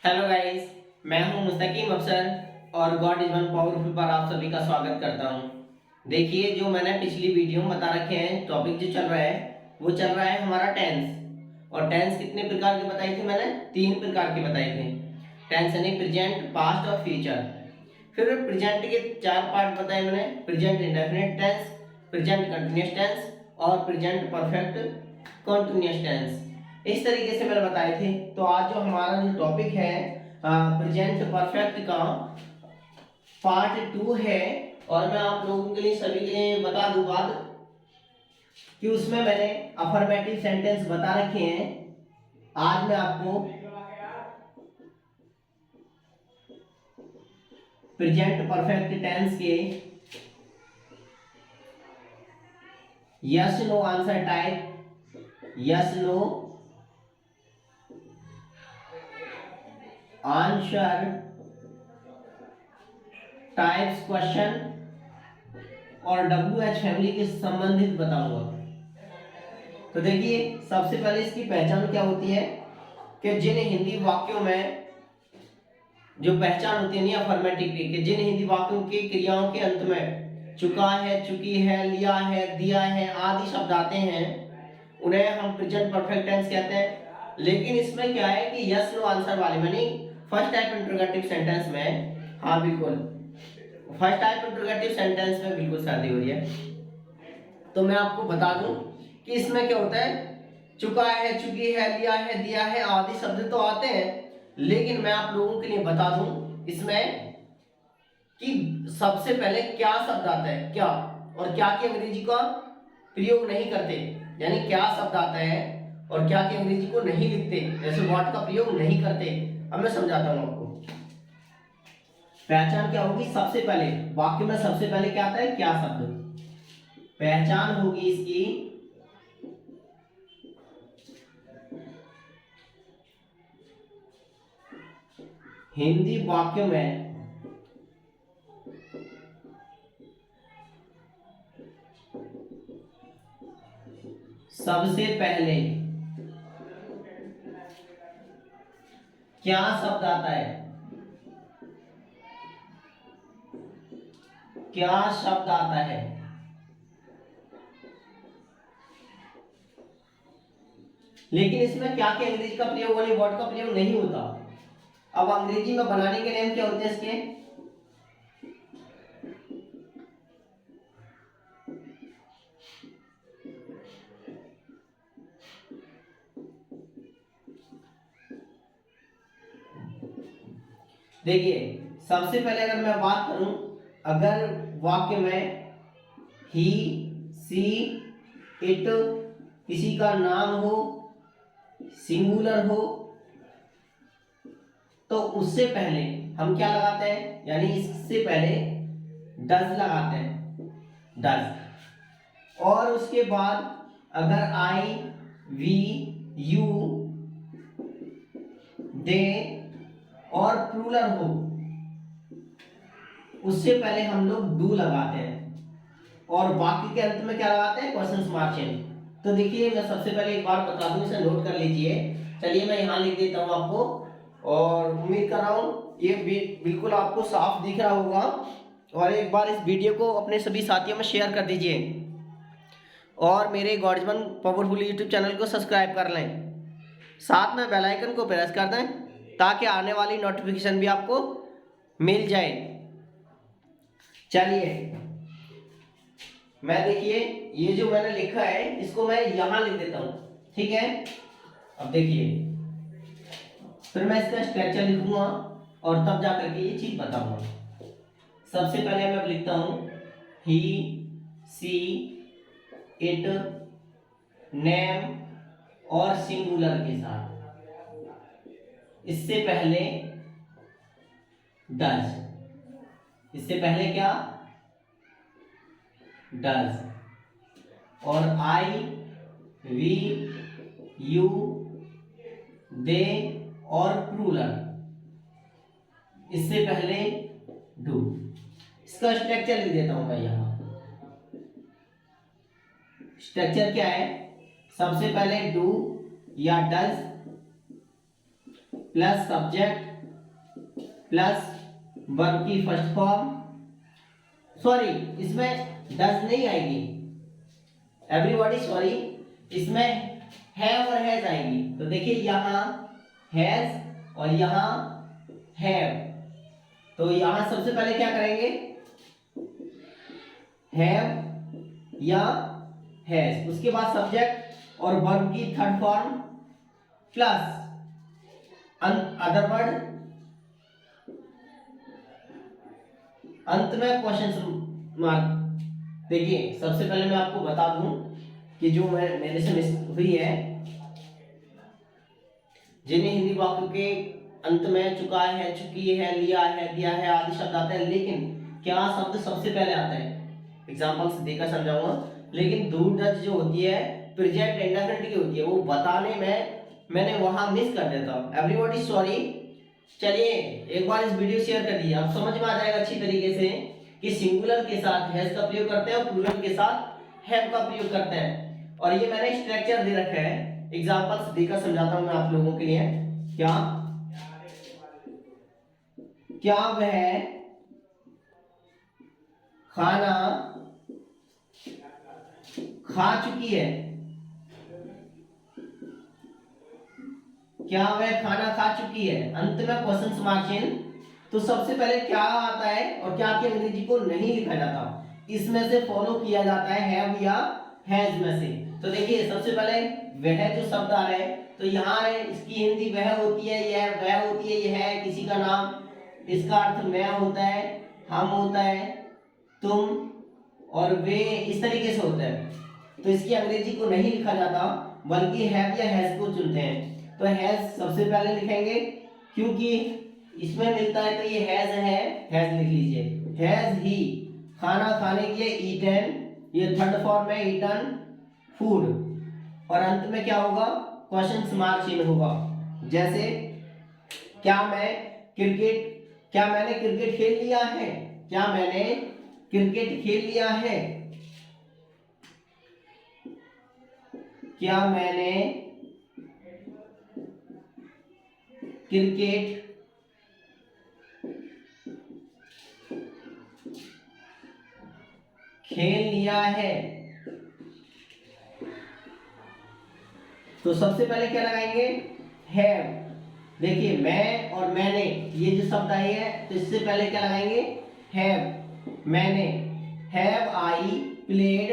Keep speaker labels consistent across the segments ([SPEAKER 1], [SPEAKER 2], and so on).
[SPEAKER 1] Hello guys, मैं हूं मुस्तकीम अफसर और गॉड इज वन पावरफुल पर आप सभी का स्वागत करता हूं। देखिए, जो मैंने पिछली वीडियो में बता रखे हैं टॉपिक जो चल रहा है वो चल रहा है हमारा टेंस। और टेंस कितने प्रकार के बताई थी मैंने? 3 प्रकार के बताए थे। टेंस यानी प्रेजेंट, पास्ट और फ्यूचर। फिर प्रेजेंट के 4 पार्ट बताए मैंने: present indefinite tense, present continuous tense और प्रेजेंट परफेक्ट कंटिन्यूअस टेंस। इस तरीके से मैंने बताए थे। तो आज जो हमारा जो टॉपिक है प्रेजेंट परफेक्ट का पार्ट 2 है। और मैं आप लोगों के लिए सभी के लिए बता दूं बात कि उसमें मैंने अफर्मेटिव सेंटेंस बता रखे हैं। आज मैं आपको प्रेजेंट परफेक्ट टेंस के yes no answer type, yes no answer types question और WH फैमिली के संबंधित बताऊंगा। तो देखिए, सबसे पहले इसकी पहचान क्या होती है कि जिन हिंदी वाक्यों में जो पहचान होती है नहीं अफर्मेटिव की, कि जिन हिंदी वाक्यों की क्रियाओं के अंत में चुका है, चुकी है, लिया है, दिया है आदि शब्द आते हैं उन्हें हम प्रेजेंट परफेक्ट टेंस कहते हैं। लेकिन इसमें क्या है कि यस नो आंसर वाले में नहीं, फर्स्ट टाइप इंटरोगेटिव सेंटेंस में, हाँ बिल्कुल फर्स्ट टाइप इंटरोगेटिव सेंटेंस में बिल्कुल शादी हो रही है। तो मैं आपको बता दूं कि इसमें क्या होता है, चुका है, चुकी है, लिया है, दिया है आदि शब्द तो आते हैं, लेकिन मैं आप लोगों के लिए बता दूं इसमें कि सबसे पहले क्या शब्द आता है, क्या और क्या की अंग्रेजी का प्रयोग नहीं करते। यानी क्या शब्द आता है और क्या की अंग्रेजी को नहीं लिखते, जैसे व्हाट का प्रयोग नहीं करते। अब मैं समझाता हूं आपको। पहचान क्या होगी? सबसे पहले वाक्य में सबसे पहले क्या आता है? क्या शब्द। पहचान होगी इसकी हिंदी वाक्य में सबसे पहले क्या शब्द आता है, क्या शब्द आता है। लेकिन इसमें क्या के अंग्रेजी का प्रयोग वाले वर्ड का प्रयोग नहीं होता। अब अंग्रेजी में बनाने के नियम क्या होते हैं इसके? देखिए, सबसे पहले अगर मैं बात करूं, अगर वाक्य में ही, सी, इट किसी का नाम हो, सिंगुलर हो, तो उससे पहले हम क्या लगाते हैं, यानी इससे पहले डज लगाते हैं, डज। और उसके बाद अगर आई, वी, यू, दे और प्लूरल हो, उससे पहले हम लोग डू लगाते हैं। और बाकी के अंत में क्या लगाते हैं? क्वेश्चन मार्क चिन्ह। तो देखिए, मैं सबसे पहले एक बार बता दूं, इसे नोट कर लीजिए। चलिए मैं यहाँ लिख देता हूँ आपको, और उम्मीद कर रहा हूँ ये बिल्कुल आपको साफ दिख रहा होगा। और एक बार इस वीडियो को अपने सभी साथियों में शेयर कर दीजिए और मेरे गॉडजमन पावरफुल यूट्यूब चैनल को सब्सक्राइब कर लें। साथ में बेल आइकन को प्रेस कर दें ताकि आने वाली नोटिफिकेशन भी आपको मिल जाए। चलिए, मैं देखिए ये जो मैंने लिखा है इसको मैं यहां लिख देता हूं, ठीक है। अब देखिए, फिर मैं इसका स्ट्रक्चर लिखूंगा और तब जाकर के ये चीज बताऊंगा। सबसे पहले मैं लिखता हूं ही, सी, इट, नेम और सिंगुलर के साथ। इससे पहले डज, इससे पहले क्या? डज। और आई, वी, यू, दे और प्लूरल, इससे पहले डू। इसका स्ट्रक्चर लिख देता हूं मैं यहां। स्ट्रक्चर क्या है? सबसे पहले डू या does plus subject plus verb की फर्स्ट फॉर्म, सॉरी इसमें डज नहीं आएगी, एवरीबॉडी सॉरी, इसमें हैव और हैज आएगी। तो देखिए यहाँ हैज और यहाँ हैव, तो यहाँ सबसे पहले क्या करेंगे, हैव या हैज, उसके बाद सब्जेक्ट और वर्ब की third form plus other word, अंत में क्वेश्चन मार्क। देखिए सबसे पहले मैं आपको बता दूं कि जो मेरे से मिस हुई है, जिन्हें हिंदी वाक्यों के अंत में चुका है, चुकी है, लिया है, दिया है आदि शब्द आते हैं, लेकिन क्या शब्द सबसे पहले आता है, एग्जांपल्स देकर समझाऊंगा। लेकिन डू डज जो होती है प्रेजेंट इंडेफिनिट की होती है, वो बताने में मैंने वहां मिस कर देता हूं, एवरीबॉडी सॉरी। चलिए एक बार इस वीडियो शेयर कर दिया, आप समझ में आ जाएगा अच्छी तरीके से कि सिंगुलर के साथ हैज का प्रयोग करते हैं और प्लूरल के साथ हैव का प्रयोग करते हैं। और ये मैंने स्ट्रक्चर दे रखा है, एग्जांपल्स देकर समझाता हूं मैं आप लोगों के लिए। क्या वह खाना खा चुकी है, क्या वह खाना खा चुकी है, अंत में क्वेश्चन मार्क चिन्ह। तो सबसे पहले क्या आता है और क्या की अंग्रेजी को नहीं लिखा जाता, इसमें से फॉलो किया जाता है हैव या हैज में से। तो देखिए सबसे पहले वह जो शब्द आ रहा है, तो यहाँ है इसकी हिंदी वह होती है, यह वह होती है, यह है किसी का नाम, इसका अर्थ मैं होता है, हम होता है, तुम और वे, इस तरीके से होता है। तो इसकी अंग्रेजी को नहीं लिखा जाता बल्कि हैव या हैज को चुनते हैं। तो हैज सबसे पहले लिखेंगे क्योंकि इसमें मिलता है, तो ये हैज है, हैज लिख लीजिए। हैज ही खाना खाने के लिए, ईटन, ये थर्ड फॉर्म है, ईटन फूड, और अंत में क्या होगा, क्वेश्चन मार्क चिन्ह होगा। जैसे क्या मैंने क्रिकेट खेल लिया है, क्या मैंने क्रिकेट खेल लिया है, क्या मैंने क्रिकेट खेल लिया है। तो सबसे पहले क्या लगाएंगे, हैव। देखिए मैं और मैंने ये जो शब्द आए हैं, तो इससे पहले क्या लगाएंगे, हैव, मैंने, हैव आई प्लेड,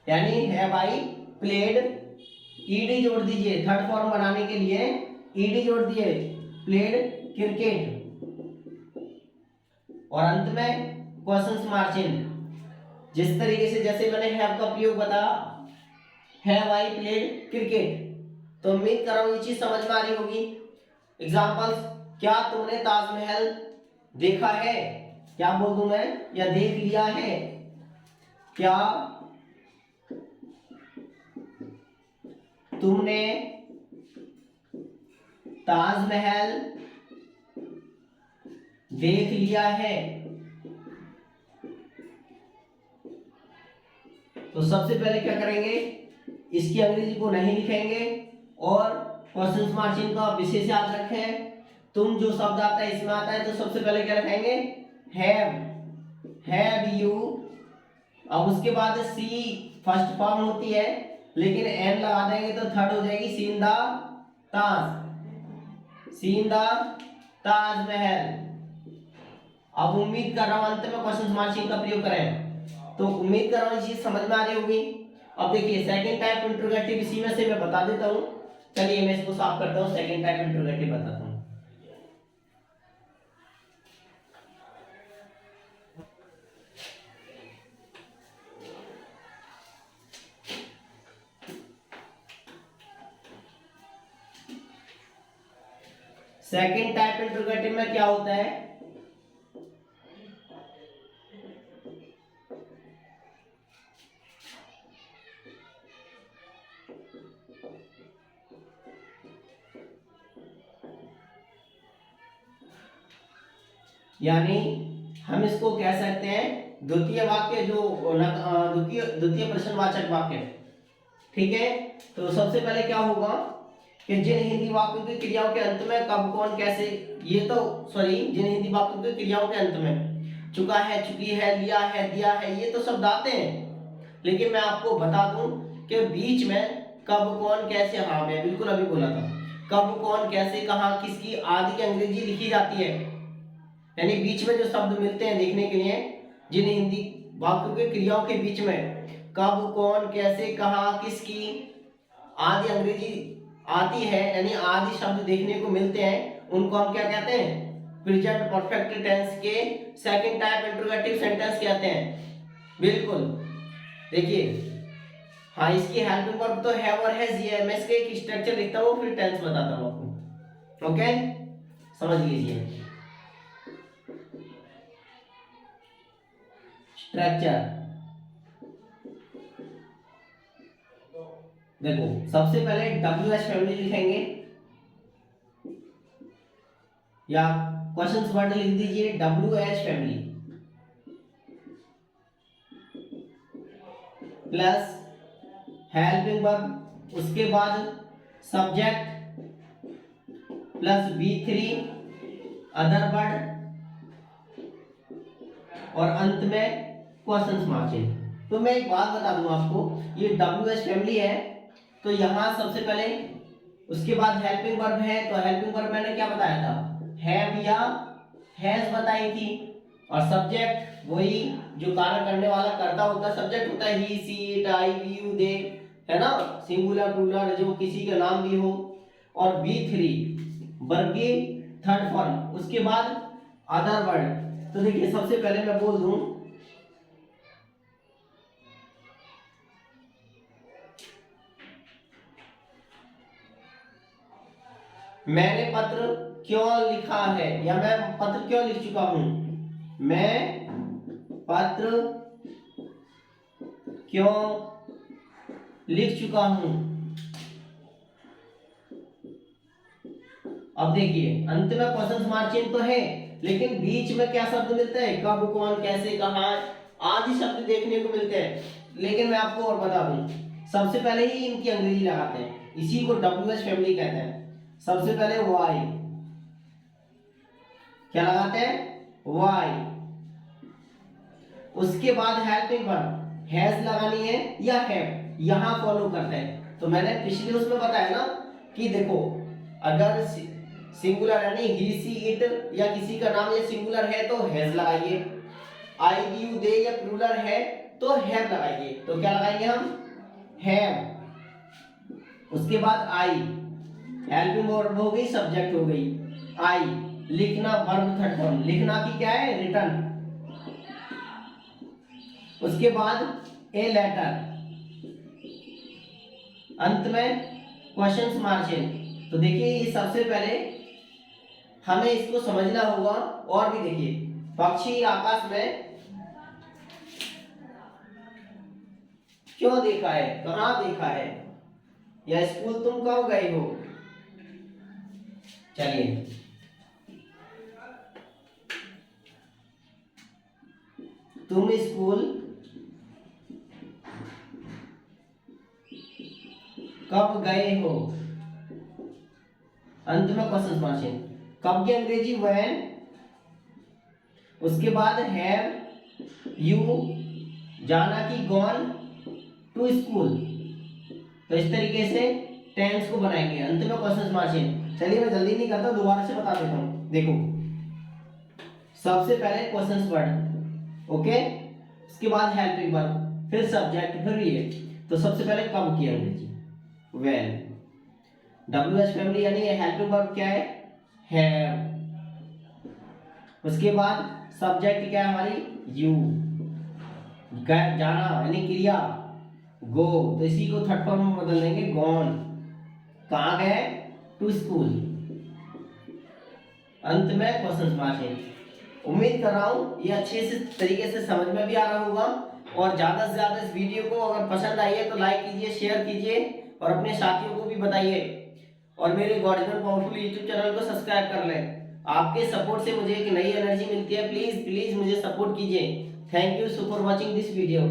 [SPEAKER 1] यानी हैव आई प्लेड, ईडी जोड़ दीजिए थर्ड फॉर्म बनाने के लिए, ईडी जोड़ दिए, प्लेड क्रिकेट, और अंत में क्वेश्चन मार्क चिन्ह। जिस तरीके से जैसे मैंने हैव का प्रयोग बताया, हैव आई प्लेड क्रिकेट, तो उम्मीद कर रहा हूं ये चीज समझ में आ रही होगी। एग्जांपल्स, क्या तुमने ताजमहल देखा है, क्या बोल दूं मैं, या देख लिया है, क्या तुमने ताजमहल देख लिया है। तो सबसे पहले क्या करेंगे, इसकी अंग्रेजी को नहीं लिखेंगे और क्वेश्चन मार्क चिन्ह का विशेष याद रखें। तुम जो शब्द आता है इसमें आता है, तो सबसे पहले क्या रखेंगे, हैव यू, अब उसके बाद सी फर्स्ट फॉर्म होती है, लेकिन एन लगा देंगे तो थर्ड हो जाएगी, seen the Taj, seen the Taj Mahal. अब उम्मीद कर रहा हूं अंत में क्वेश्चन मार्क चिन्ह का प्रयोग करें, तो उम्मीद कर रहा हूं चीज समझ में आ रही होगी। अब देखिए सेकंड टाइप इंट्रोगेटिव इसी में से मैं बता देता हूं, चलिए मैं इसको साफ करता हूं, सेकंड टाइप इंट्रोगेटिव बताता हूं। सेकंड टाइप इंट्रोगेटिव में क्या होता है, यानी हम इसको कह सकते हैं द्वितीय वाक्य, जो द्वितीय प्रश्नवाचक वाक्य, ठीक है। तो सबसे पहले क्या होगा कि जिन हिंदी वाक्यों की क्रियाओं के अंत में कब कौन कैसे, ये तो सॉरी, जिन हिंदी वाक्यों की क्रियाओं के अंत में चुका है, चुकी है, लिया है, दिया है, ये तो शब्द आते हैं, लेकिन मैं आपको बता दूं कि बीच में कब कौन कैसे, हाँ मैं बिल्कुल अभी बोला था, कब कौन कैसे कहां किसकी आदि की अंग्रेजी लिखी जाती है, यानी बीच में जो शब्द मिलते हैं देखने के लिए, जिन हिंदी वाक्यों के क्रियाओं के बीच में कब कौन कैसे कहां किसकी आदि अंग्रेजी आती है, यानी आदि शब्द देखने को मिलते हैं, उनको हम क्या कहते हैं, प्रेजेंट परफेक्ट टेंस के सेकंड टाइप इंट्रोगेटिव सेंटेंस कहते हैं। बिल्कुल, देखिए, हाँ इसकी हेल्पिंग वर्ब तो हैव और हैज ही है, मैं इसके एक स्ट्रक्चर लिखता हूँ फिर टेंस बताता हूँ आपको, ओके, समझ लीजिए स्ट्रक्चर। देखो सबसे पहले WH फैमिली लिखेंगे या क्वेश्चंस वर्ड लिख दीजिए WH family plus helping verb, उसके बाद subject plus V3 other word और अंत में क्वेश्चंस मार्जिन। तो मैं एक बात बता दूं आपको, ये WH फैमिली है तो यहां सबसे पहले, उसके बाद हेल्पिंग वर्ब है, तो हेल्पिंग वर्ब मैंने क्या बताया था, हैव या हैज बताई थी, और सब्जेक्ट वही जो कार्य करने वाला कर्ता होता है, सब्जेक्ट होता है he she it I we you they, है ना, सिंगुलर प्लूरल जो किसी का नाम भी हो, और V3 वर्गीय थर्ड फॉर्म, उसके बाद अदर वर्ड। तो देखिए सबसे पहले मैं बोल दूं, मैंने पत्र क्यों लिखा है, या मैं पत्र क्यों लिख चुका हूं, मैं पत्र क्यों लिख चुका हूं। अब देखिए अंत में क्वेश्चन मार्क चिन्ह तो है, लेकिन बीच में क्या शब्द मिलते हैं, कब कौन कैसे कहां आदि शब्द देखने को मिलते हैं। लेकिन मैं आपको और बता दूं, सबसे पहले ही इनकी अंग्रेजी लगाते हैं, इसी को WH फैमिली कहते हैं। सबसे पहले वाई, क्या लगाते हैं, वाई, उसके बाद हेल्पिंग वर्ब हैज लगानी है या हैव, यहां फॉलो करते हैं। तो मैंने पिछले उसमें बताया ना कि देखो अगर सिंगुलर यानी ही सी इट या किसी का नाम ये सिंगुलर है तो हैज लगाइए, आई वी यू दे या प्लूरल है तो हैव लगाइए। तो क्या लगाएंगे हम, हैव, उसके बाद आई, हेल्पिंग वर्ब हो गई, सब्जेक्ट हो गई, आई, लिखना वर्ब थर्ड फॉर्म, लिखना की क्या है, रिटर्न, उसके बाद ए लेटर, अंत में क्वेश्चंस मार्जिन। तो देखिए ये सबसे पहले हमें इसको समझना होगा। और भी देखिए, पक्षी आकाश में क्यों देखा है, कहां देखा है, या स्कूल तुम कब गए हो। चलिए तुम स्कूल कब गए हो, अंत में क्वेश्चन मार्जिन, कब की अंग्रेजी व्हेन, उसके बाद हैव यू, जाना की गॉन टू स्कूल। तो इस तरीके से टेंस को बनाएंगे, अंत में क्वेश्चन मार्जिन। चलिए मैं जल्दी नहीं करता, दोबारा से बता देता हूं। देखो सबसे पहले क्वेश्चन वर्ड, ओके, उसके बाद हेल्पिंग वर्ब, फिर सब्जेक्ट, फिर ये। तो सबसे पहले कब की अंग्रेजी व्हेन, WH फैमिली यानी हेल्पिंग वर्ब क्या है, हैव, उसके बाद सब्जेक्ट क्या है हमारी, यू, जाना यानी क्रिया गो, तो इसी को थर्ड फॉर्म में बदल देंगे गॉन, कहां गए, टू स्कूल, अंत में क्वेश्चन मार्क है। उम्मीद कर रहा हूं ये अच्छे से तरीके से समझ में भी आ रहा होगा, और ज्यादा से ज्यादा इस वीडियो को अगर पसंद आई है तो लाइक कीजिए, शेयर कीजिए और अपने साथियों को भी बताइए, और मेरे गॉर्डियन पावरफुल यूट्यूब चैनल को सब्सक्राइब कर लें। आपके सपोर्ट से मुझे एक नई एनर्जी मिलती है, प्लीज प्लीज मुझे सपोर्ट कीजिए। Thank you for watching this video.